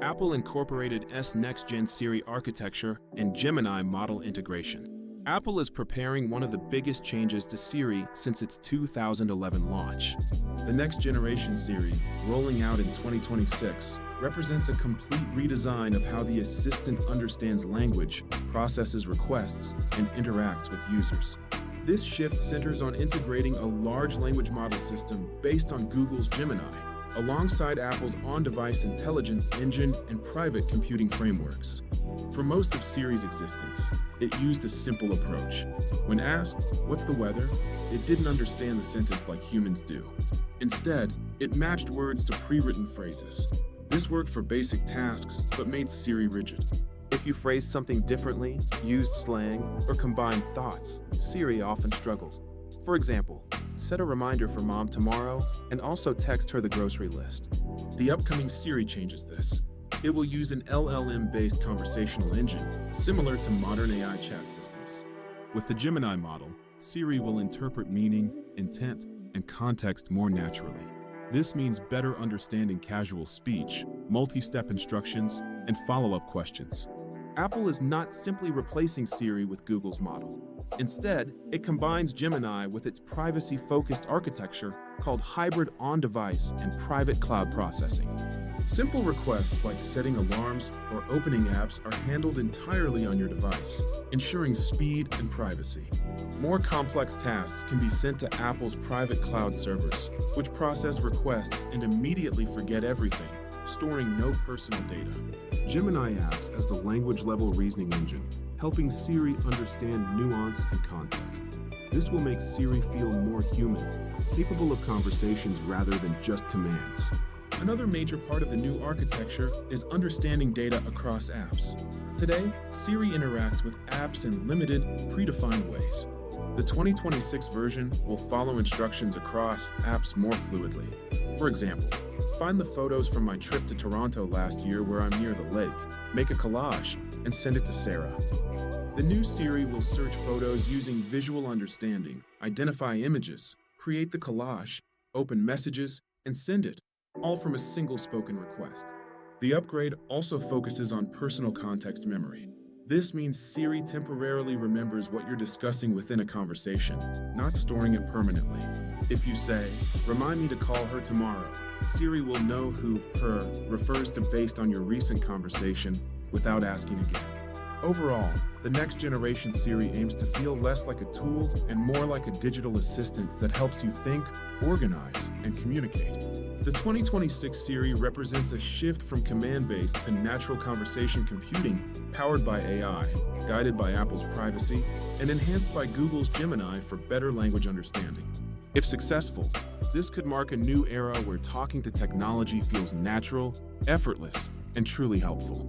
Apple incorporated next-gen Siri architecture and Gemini model integration. Apple is preparing one of the biggest changes to Siri since its 2011 launch. The next-generation Siri, rolling out in 2026, represents a complete redesign of how the assistant understands language, processes requests, and interacts with users. This shift centers on integrating a large language model system based on Google's Gemini, alongside Apple's on-device intelligence engine and private computing frameworks. For most of Siri's existence, it used a simple approach. When asked, "What's the weather?" it didn't understand the sentence like humans do. Instead, it matched words to pre-written phrases. This worked for basic tasks, but made Siri rigid. If you phrased something differently, used slang, or combined thoughts, Siri often struggled. For example, set a reminder for mom tomorrow and also text her the grocery list. The upcoming Siri changes this. It will use an LLM-based conversational engine, similar to modern AI chat systems. With the Gemini model, Siri will interpret meaning, intent, and context more naturally. This means better understanding casual speech, multi-step instructions, and follow-up questions. Apple is not simply replacing Siri with Google's model. Instead, it combines Gemini with its privacy-focused architecture called hybrid on-device and private cloud processing. Simple requests like setting alarms or opening apps are handled entirely on your device, ensuring speed and privacy. More complex tasks can be sent to Apple's private cloud servers, which process requests and immediately forget everything, storing no personal data. Gemini acts as the language-level reasoning engine, helping Siri understand nuance and context. This will make Siri feel more human, capable of conversations rather than just commands. Another major part of the new architecture is understanding data across apps. Today, Siri interacts with apps in limited, predefined ways. The 2026 version will follow instructions across apps more fluidly. For example, find the photos from my trip to Toronto last year where I'm near the lake, make a collage, and send it to Sarah. The new Siri will search photos using visual understanding, identify images, create the collage, open messages, and send it, all from a single spoken request. The upgrade also focuses on personal context memory. This means Siri temporarily remembers what you're discussing within a conversation, not storing it permanently. If you say, "Remind me to call her tomorrow," Siri will know who "her" refers to based on your recent conversation without asking again. Overall, the next generation Siri aims to feel less like a tool and more like a digital assistant that helps you think, organize, and communicate. The 2026 Siri represents a shift from command-based to natural conversation computing powered by AI, guided by Apple's privacy, and enhanced by Google's Gemini for better language understanding. If successful, this could mark a new era where talking to technology feels natural, effortless, and truly helpful.